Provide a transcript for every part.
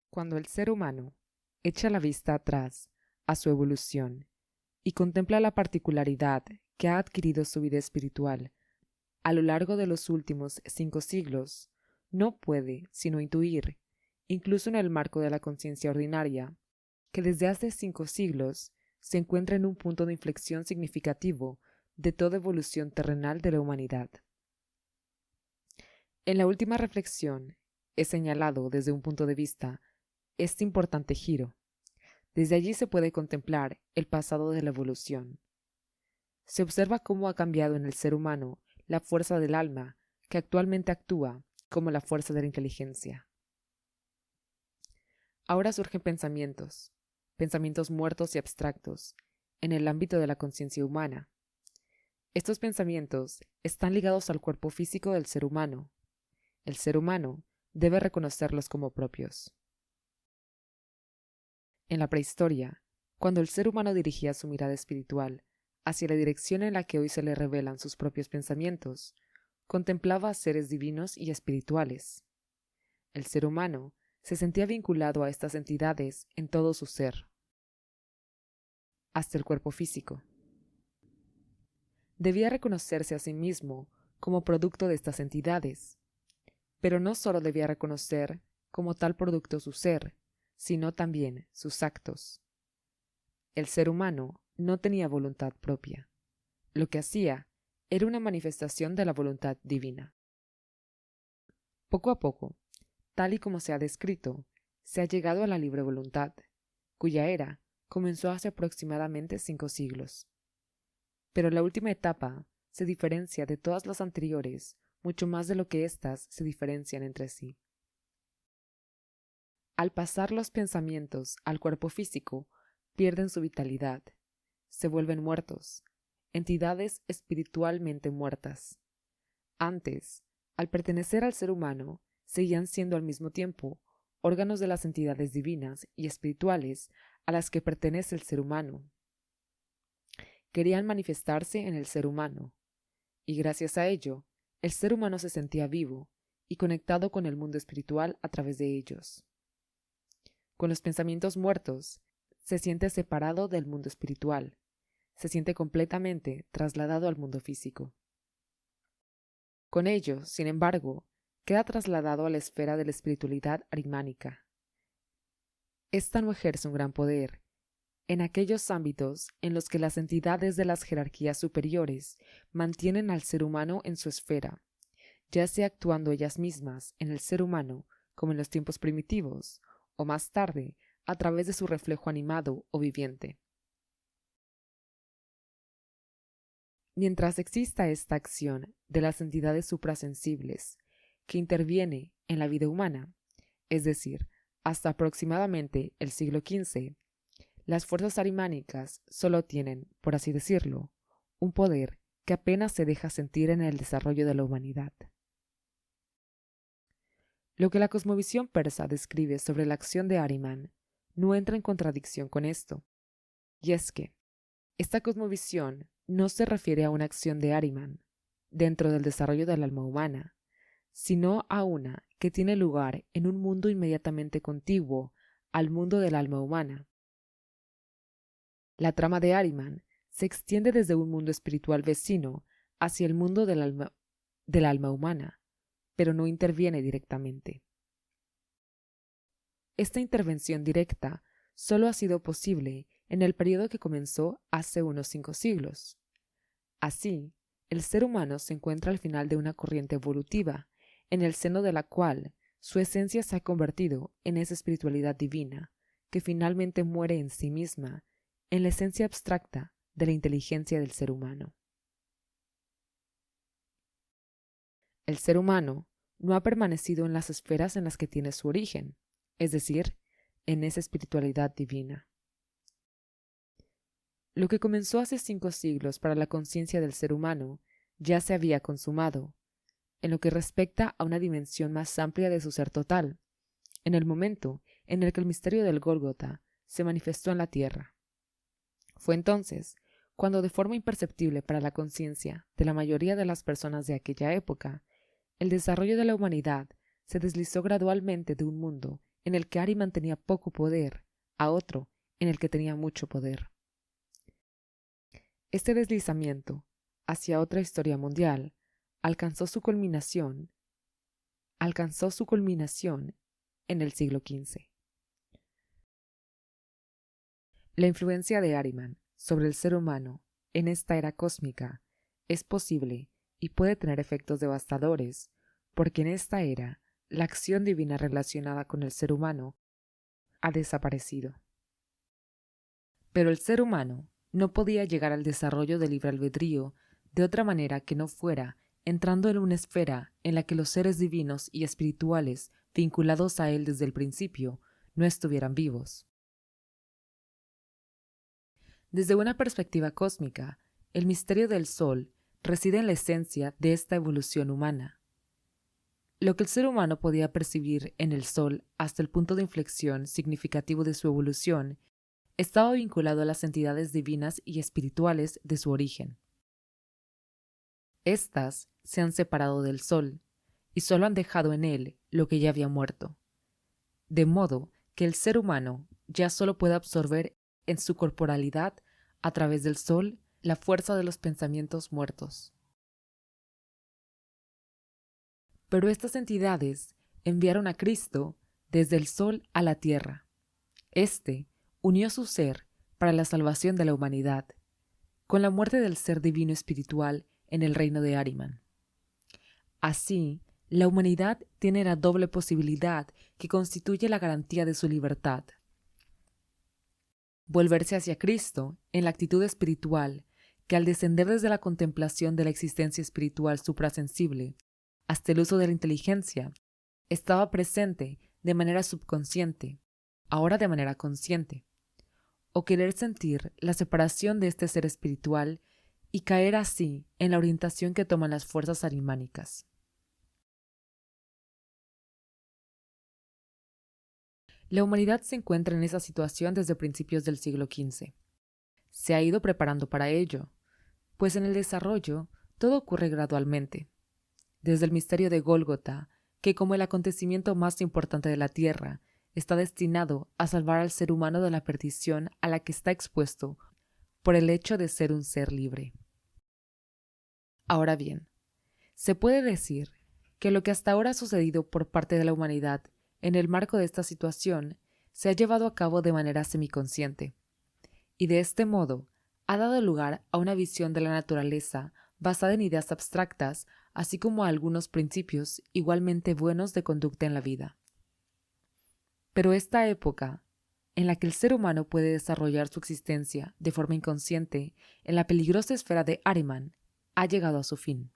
Cuando el ser humano echa la vista atrás a su evolución y contempla la particularidad que ha adquirido su vida espiritual a lo largo de los últimos 5 siglos, no puede sino intuir, incluso en el marco de la conciencia ordinaria, que desde hace 5 siglos se encuentra en un punto de inflexión significativo de toda evolución terrenal de la humanidad. En la última reflexión he señalado desde un punto de vista este importante giro. Desde allí se puede contemplar el pasado de la evolución. Se observa cómo ha cambiado en el ser humano la fuerza del alma, que actualmente actúa como la fuerza de la inteligencia. Ahora surgen pensamientos muertos y abstractos, en el ámbito de la conciencia humana. Estos pensamientos están ligados al cuerpo físico del ser humano. El ser humano debe reconocerlos como propios. En la prehistoria, cuando el ser humano dirigía su mirada espiritual hacia la dirección en la que hoy se le revelan sus propios pensamientos, contemplaba a seres divinos y espirituales. El ser humano se sentía vinculado a estas entidades en todo su ser, hasta el cuerpo físico. Debía reconocerse a sí mismo como producto de estas entidades, pero no solo debía reconocer como tal producto su ser, sino también sus actos. El ser humano no tenía voluntad propia. Lo que hacía era una manifestación de la voluntad divina. Poco a poco, tal y como se ha descrito, se ha llegado a la libre voluntad, cuya era comenzó hace aproximadamente 5 siglos. Pero la última etapa se diferencia de todas las anteriores mucho más de lo que éstas se diferencian entre sí. Al pasar los pensamientos al cuerpo físico, pierden su vitalidad, se vuelven muertos, entidades espiritualmente muertas. Antes, al pertenecer al ser humano, seguían siendo al mismo tiempo órganos de las entidades divinas y espirituales a las que pertenece el ser humano. Querían manifestarse en el ser humano, y gracias a ello, el ser humano se sentía vivo y conectado con el mundo espiritual a través de ellos. Con los pensamientos muertos, se siente separado del mundo espiritual, se siente completamente trasladado al mundo físico. Con ello, sin embargo, queda trasladado a la esfera de la espiritualidad arimánica. Esta no ejerce un gran poder en aquellos ámbitos en los que las entidades de las jerarquías superiores mantienen al ser humano en su esfera, ya sea actuando ellas mismas en el ser humano como en los tiempos primitivos, o más tarde a través de su reflejo animado o viviente. Mientras exista esta acción de las entidades suprasensibles que interviene en la vida humana, es decir, hasta aproximadamente el siglo XV, las fuerzas arimánicas solo tienen, por así decirlo, un poder que apenas se deja sentir en el desarrollo de la humanidad. Lo que la cosmovisión persa describe sobre la acción de Ahriman no entra en contradicción con esto, y es que esta cosmovisión no se refiere a una acción de Ahriman dentro del desarrollo del alma humana, sino a una que tiene lugar en un mundo inmediatamente contiguo al mundo del alma humana. La trama de Ahriman se extiende desde un mundo espiritual vecino hacia el mundo del alma humana, pero no interviene directamente. Esta intervención directa solo ha sido posible en el periodo que comenzó hace unos 5 siglos. Así, el ser humano se encuentra al final de una corriente evolutiva, en el seno de la cual su esencia se ha convertido en esa espiritualidad divina, que finalmente muere en sí misma, en la esencia abstracta de la inteligencia del ser humano. El ser humano no ha permanecido en las esferas en las que tiene su origen, es decir, en esa espiritualidad divina. Lo que comenzó hace 5 siglos para la conciencia del ser humano ya se había consumado, en lo que respecta a una dimensión más amplia de su ser total, en el momento en el que el misterio del Gólgota se manifestó en la tierra. Fue entonces cuando, de forma imperceptible para la conciencia de la mayoría de las personas de aquella época, el desarrollo de la humanidad se deslizó gradualmente de un mundo en el que Ahriman tenía poco poder a otro en el que tenía mucho poder. Este deslizamiento hacia otra historia mundial alcanzó su culminación en el siglo XV. La influencia de Ahriman sobre el ser humano en esta era cósmica es posible y puede tener efectos devastadores, porque en esta era la acción divina relacionada con el ser humano ha desaparecido. Pero el ser humano no podía llegar al desarrollo del libre albedrío de otra manera que no fuera entrando en una esfera en la que los seres divinos y espirituales vinculados a él desde el principio no estuvieran vivos. Desde una perspectiva cósmica, el misterio del Sol reside en la esencia de esta evolución humana. Lo que el ser humano podía percibir en el Sol hasta el punto de inflexión significativo de su evolución estaba vinculado a las entidades divinas y espirituales de su origen. Estas se han separado del Sol y solo han dejado en él lo que ya había muerto, de modo que el ser humano ya solo puede absorber en su corporalidad, a través del Sol, la fuerza de los pensamientos muertos. Pero estas entidades enviaron a Cristo desde el Sol a la Tierra. Este unió su ser para la salvación de la humanidad, con la muerte del ser divino espiritual en el reino de Ahriman. Así, la humanidad tiene la doble posibilidad que constituye la garantía de su libertad. Volverse hacia Cristo en la actitud espiritual que al descender desde la contemplación de la existencia espiritual suprasensible hasta el uso de la inteligencia, estaba presente de manera subconsciente, ahora de manera consciente, o querer sentir la separación de este ser espiritual y caer así en la orientación que toman las fuerzas ahrimánicas. La humanidad se encuentra en esa situación desde principios del siglo XV. Se ha ido preparando para ello, pues en el desarrollo todo ocurre gradualmente. Desde el misterio de Gólgota, que como el acontecimiento más importante de la Tierra, está destinado a salvar al ser humano de la perdición a la que está expuesto por el hecho de ser un ser libre. Ahora bien, se puede decir que lo que hasta ahora ha sucedido por parte de la humanidad en el marco de esta situación se ha llevado a cabo de manera semiconsciente, y de este modo ha dado lugar a una visión de la naturaleza basada en ideas abstractas, así como a algunos principios igualmente buenos de conducta en la vida. Pero esta época, en la que el ser humano puede desarrollar su existencia de forma inconsciente en la peligrosa esfera de Ahriman, ha llegado a su fin.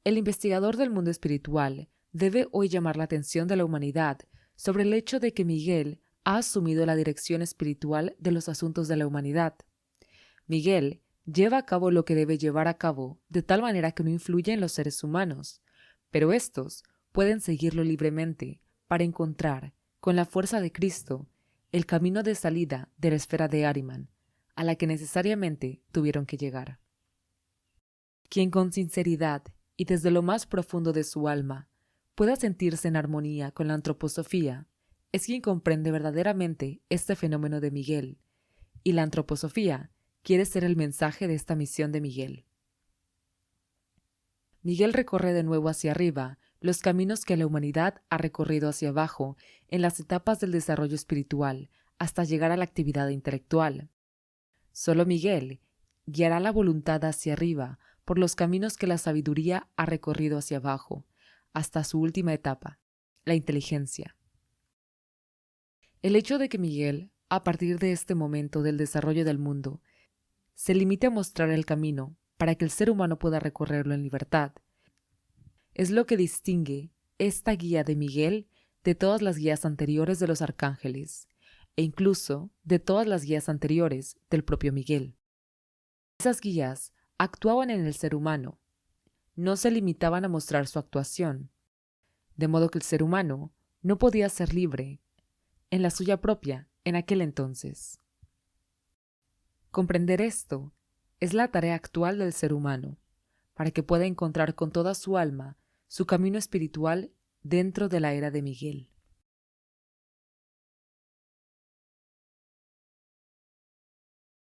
El investigador del mundo espiritual debe hoy llamar la atención de la humanidad sobre el hecho de que Miguel ha asumido la dirección espiritual de los asuntos de la humanidad. Miguel lleva a cabo lo que debe llevar a cabo de tal manera que no influye en los seres humanos, pero estos pueden seguirlo libremente para encontrar, con la fuerza de Cristo, el camino de salida de la esfera de Ahriman, a la que necesariamente tuvieron que llegar. Quien con sinceridad y desde lo más profundo de su alma pueda sentirse en armonía con la antroposofía, es quien comprende verdaderamente este fenómeno de Miguel, y la antroposofía quiere ser el mensaje de esta misión de Miguel. Miguel recorre de nuevo hacia arriba los caminos que la humanidad ha recorrido hacia abajo en las etapas del desarrollo espiritual hasta llegar a la actividad intelectual. Solo Miguel guiará la voluntad hacia arriba por los caminos que la sabiduría ha recorrido hacia abajo, hasta su última etapa, la inteligencia. El hecho de que Miguel, a partir de este momento del desarrollo del mundo, se limite a mostrar el camino para que el ser humano pueda recorrerlo en libertad, es lo que distingue esta guía de Miguel de todas las guías anteriores de los arcángeles, e incluso de todas las guías anteriores del propio Miguel. Esas guías actuaban en el ser humano, no se limitaban a mostrar su actuación, de modo que el ser humano no podía ser libre en la suya propia en aquel entonces. Comprender esto es la tarea actual del ser humano, para que pueda encontrar con toda su alma su camino espiritual dentro de la era de Miguel.